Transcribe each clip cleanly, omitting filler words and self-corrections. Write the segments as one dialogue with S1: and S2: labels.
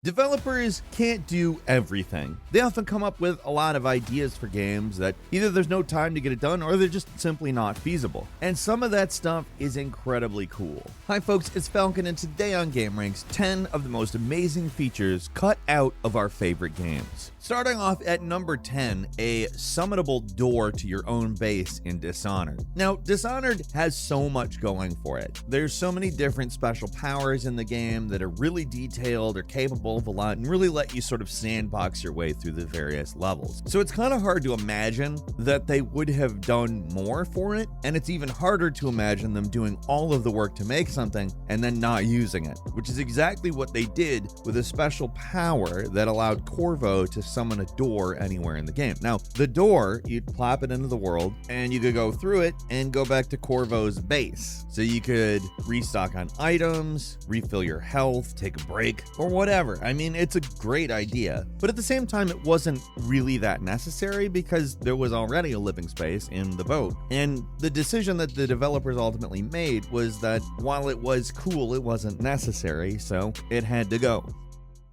S1: Developers can't do everything. They often come up with a lot of ideas for games that either there's no time to get it done or they're just simply not feasible. And some of that stuff is incredibly cool. Hi folks, it's Falcon, and today on gameranx, 10 of the most amazing features cut out of our favorite games. Starting off at number 10, a summonable door to your own base in Dishonored. Now, Dishonored has so much going for it. There's so many different special powers in the game that are really detailed or capable of a lot and really let you sort of sandbox your way through the various levels. So it's kind of hard to imagine that they would have done more for it, and it's even harder to imagine them doing all of the work to make something and then not using it, which is exactly what they did with a special power that allowed Corvo to summon a door anywhere in the game. Now, the door, you'd plop it into the world and you could go through it and go back to Corvo's base. So you could restock on items, refill your health, take a break, or whatever. I mean, it's a great idea, but at the same time, it wasn't really that necessary because there was already a living space in the boat. And the decision that the developers ultimately made was that while it was cool, it wasn't necessary, so it had to go.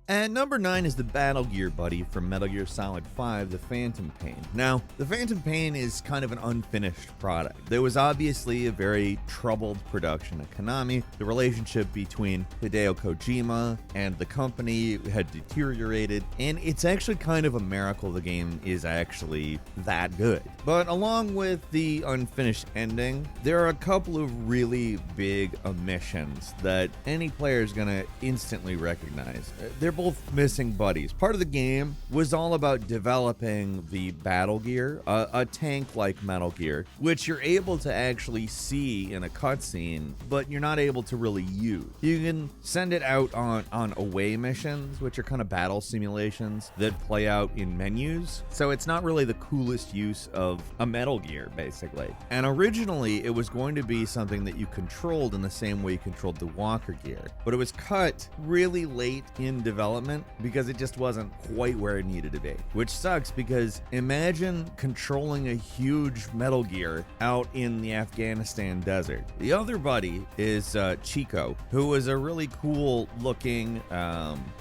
S1: At number 9 is the Battle Gear Buddy from Metal Gear Solid 5, the Phantom Pain. Now, the Phantom Pain is kind of an unfinished product. There was obviously a very troubled production at Konami. The relationship between Hideo Kojima and the company had deteriorated, and it's actually kind of a miracle the game is actually that good. But along with the unfinished ending, there are a couple of really big omissions that any player is going to instantly recognize. They're both missing buddies. Part of the game was all about developing the battle gear, a tank like Metal Gear, which you're able to actually see in a cutscene, but you're not able to really use. You can send it out on away missions, which are kind of battle simulations that play out in menus. So it's not really the coolest use of a Metal Gear, basically. And originally, it was going to be something that you controlled in the same way you controlled the Walker gear, but it was cut really late in development because it just wasn't quite where it needed to be, which sucks because imagine controlling a huge Metal Gear out in the Afghanistan desert. The other buddy is Chico, who was a really cool looking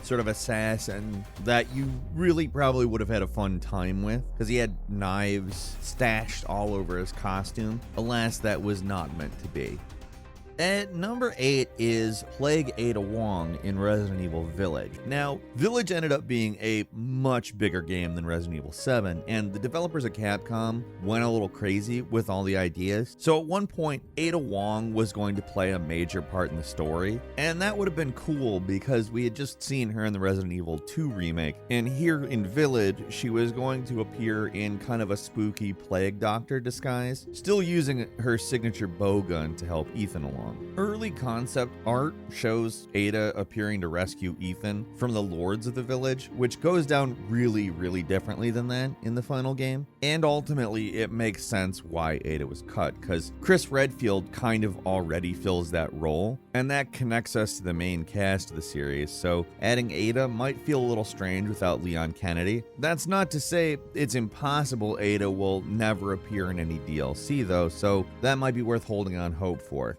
S1: sort of assassin that you really probably would have had a fun time with because he had knives stashed all over his costume. Alas, that was not meant to be. At number 8 is Plague Ada Wong in Resident Evil Village. Now, Village ended up being a much bigger game than Resident Evil 7, and the developers at Capcom went a little crazy with all the ideas. So at one point, Ada Wong was going to play a major part in the story, and that would have been cool because we had just seen her in the Resident Evil 2 remake, and here in Village, she was going to appear in kind of a spooky Plague Doctor disguise, still using her signature bow gun to help Ethan along. Early concept art shows Ada appearing to rescue Ethan from the lords of the village, which goes down really, really differently than that in the final game. And ultimately, it makes sense why Ada was cut, because Chris Redfield kind of already fills that role, and that connects us to the main cast of the series, so adding Ada might feel a little strange without Leon Kennedy. That's not to say it's impossible Ada will never appear in any DLC though, so that might be worth holding on hope for.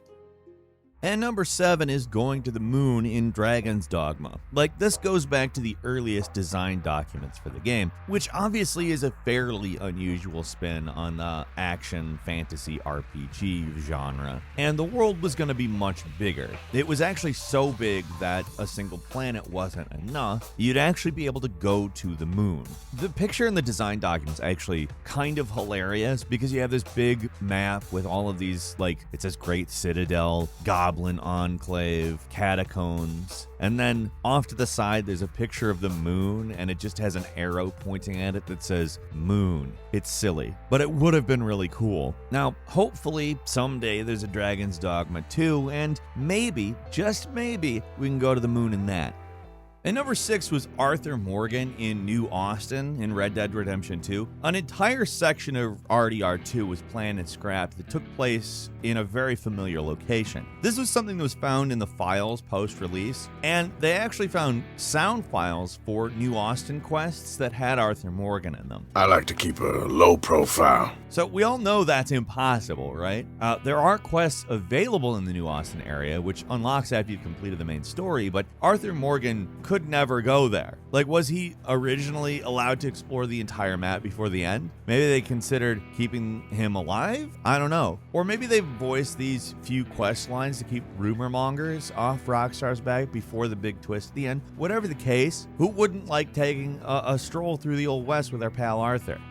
S1: And number 7 is going to the moon in Dragon's Dogma. Like, this goes back to the earliest design documents for the game, which obviously is a fairly unusual spin on the action fantasy RPG genre. And the world was going to be much bigger. It was actually so big that a single planet wasn't enough. You'd actually be able to go to the moon. The picture in the design documents actually kind of hilarious because you have this big map with all of these, like, it says Great Citadel, Goblin Enclave, Catacombs, and then off to the side there's a picture of the moon and it just has an arrow pointing at it that says moon. It's silly, but it would have been really cool. Now, hopefully someday there's a Dragon's Dogma 2 and maybe, just maybe, we can go to the moon in that. And number 6 was Arthur Morgan in New Austin in Red Dead Redemption 2. An entire section of RDR2 was planned and scrapped that took place in a very familiar location. This was something that was found in the files post-release, and they actually found sound files for New Austin quests that had Arthur Morgan in them.
S2: I like to keep a low profile.
S1: So we all know that's impossible, right? There are quests available in the New Austin area, which unlocks after you've completed the main story, but Arthur Morgan could never go there. Like, was he originally allowed to explore the entire map before the end? Maybe they considered keeping him alive? I don't know. Or maybe they voiced these few quest lines to keep rumor mongers off Rockstar's back before the big twist at the end. Whatever the case, who wouldn't like taking a stroll through the Old West with our pal Arthur?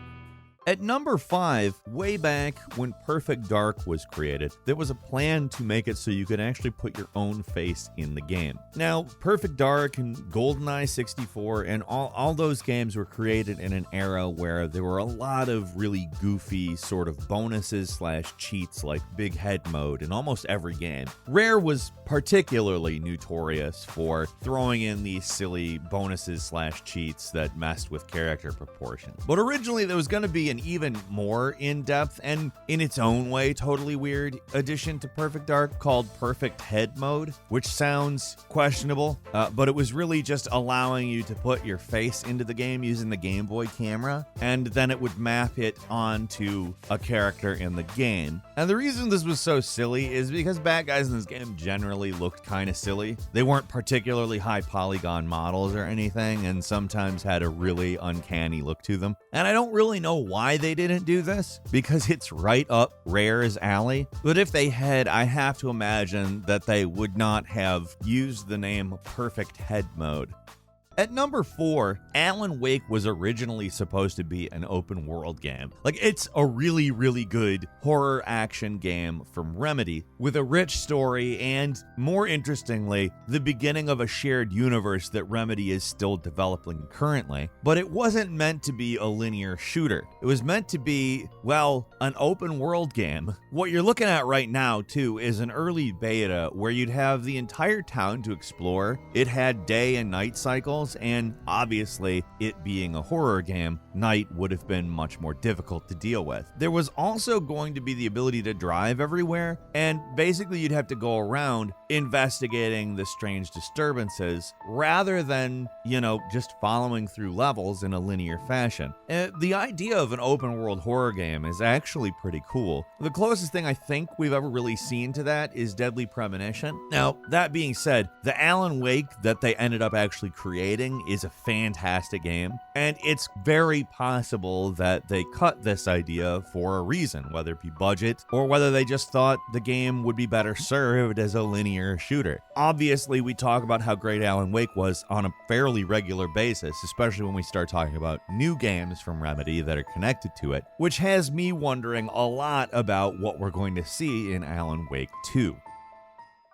S1: At number 5, way back when Perfect Dark was created, there was a plan to make it so you could actually put your own face in the game. Now, Perfect Dark and GoldenEye 64 and all those games were created in an era where there were a lot of really goofy sort of bonuses / cheats like Big Head mode in almost every game. Rare was particularly notorious for throwing in these silly bonuses / cheats that messed with character proportions. But originally there was going to be an even more in-depth and in its own way totally weird addition to Perfect Dark called Perfect Head mode, which sounds questionable, but it was really just allowing you to put your face into the game using the Game Boy camera, and then it would map it onto a character in the game. And the reason this was so silly is because bad guys in this game generally looked kind of silly. They weren't particularly high polygon models or anything, and sometimes had a really uncanny look to them. And I don't really know why they didn't do this, because it's right up Rare's alley. But if they had, I have to imagine that they would not have used the name Perfect Head mode. At number 4, Alan Wake was originally supposed to be an open world game. Like, it's a really, really good horror action game from Remedy with a rich story and, more interestingly, the beginning of a shared universe that Remedy is still developing currently. But it wasn't meant to be a linear shooter. It was meant to be, well, an open world game. What you're looking at right now, too, is an early beta where you'd have the entire town to explore. It had day and night cycles, and obviously, it being a horror game, night would have been much more difficult to deal with. There was also going to be the ability to drive everywhere, and basically you'd have to go around investigating the strange disturbances rather than, just following through levels in a linear fashion. The idea of an open world horror game is actually pretty cool. The closest thing I think we've ever really seen to that is Deadly Premonition. Now, that being said, the Alan Wake that they ended up actually creating is a fantastic game, and it's very possible that they cut this idea for a reason, whether it be budget or whether they just thought the game would be better served as a linear shooter. Obviously, we talk about how great Alan Wake was on a fairly regular basis, especially when we start talking about new games from Remedy that are connected to it, which has me wondering a lot about what we're going to see in Alan Wake 2.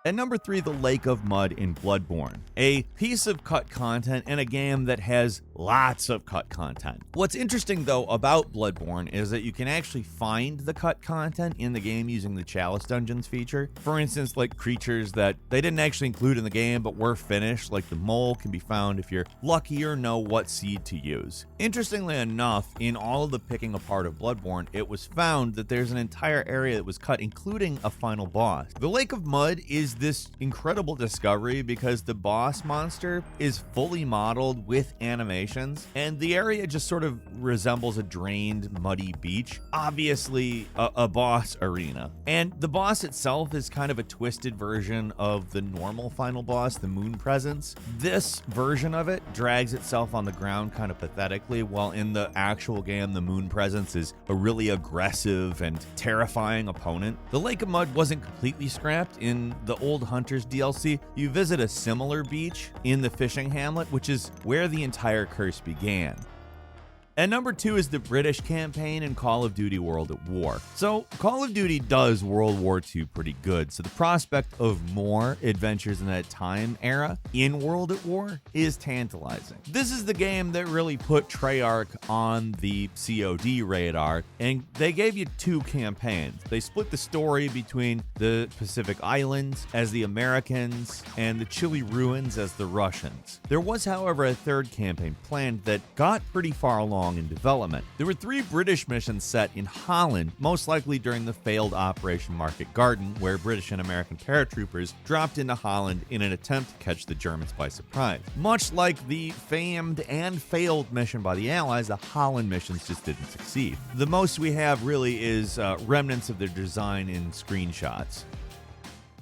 S1: At number 3, The Lake of Mud in Bloodborne, a piece of cut content in a game that has lots of cut content. What's interesting, though, about Bloodborne is that you can actually find the cut content in the game using the Chalice Dungeons feature. For instance, like creatures that they didn't actually include in the game but were finished, like the mole, can be found if you're lucky or know what seed to use. Interestingly enough, in all of the picking apart of Bloodborne, it was found that there's an entire area that was cut, including a final boss. The Lake of Mud is this incredible discovery because the boss monster is fully modeled with animations, and the area just sort of resembles a drained, muddy beach. Obviously, a boss arena. And the boss itself is kind of a twisted version of the normal final boss, the Moon Presence. This version of it drags itself on the ground kind of pathetically, while in the actual game, the Moon Presence is a really aggressive and terrifying opponent. The Lake of Mud wasn't completely scrapped. In the Old Hunters DLC, you visit a similar beach in the fishing hamlet, which is where the entire curse began. And number 2 is the British campaign in Call of Duty World at War. So Call of Duty does World War II pretty good, so the prospect of more adventures in that time era in World at War is tantalizing. This is the game that really put Treyarch on the COD radar, and they gave you 2 campaigns. They split the story between the Pacific Islands as the Americans and the Chile Ruins as the Russians. There was, however, a 3rd campaign planned that got pretty far along in development. There were 3 British missions set in Holland, most likely during the failed Operation Market Garden, where British and American paratroopers dropped into Holland in an attempt to catch the Germans by surprise. Much like the famed and failed mission by the Allies, the Holland missions just didn't succeed. The most we have really is remnants of their design in screenshots.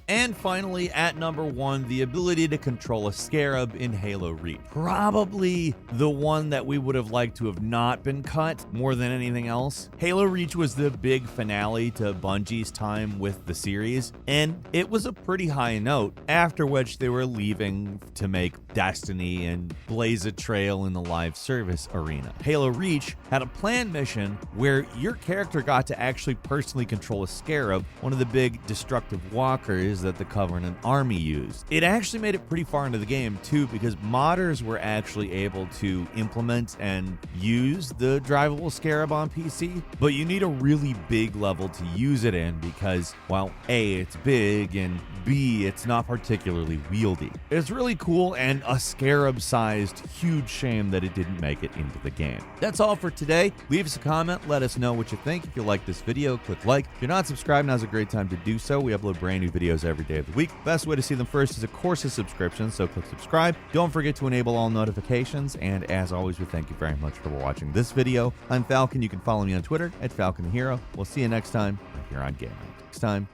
S1: And finally, at number 1, the ability to control a scarab in Halo Reach. Probably the one that we would have liked to have not been cut more than anything else. Halo Reach was the big finale to Bungie's time with the series, and it was a pretty high note, after which they were leaving to make Destiny and blaze a trail in the live service arena. Halo Reach had a planned mission where your character got to actually personally control a scarab, one of the big destructive walkers that the Covenant army used. It actually made it pretty far into the game too, because modders were actually able to implement and use the drivable scarab on PC, but you need a really big level to use it in because, well, A, it's big, and B, it's not particularly wieldy. It's really cool and a scarab-sized huge shame that it didn't make it into the game. That's all for today. Leave us a comment, let us know what you think. If you like this video, click like. If you're not subscribed, now's a great time to do so. We upload brand new videos every day of the week. Best way to see them first is, of course, a subscription, so click subscribe. Don't forget to enable all notifications, and as always, we thank you very much for watching this video. I'm Falcon. You can follow me on Twitter @FalconTheHero. We'll see you next time right here on gameranx. Next time.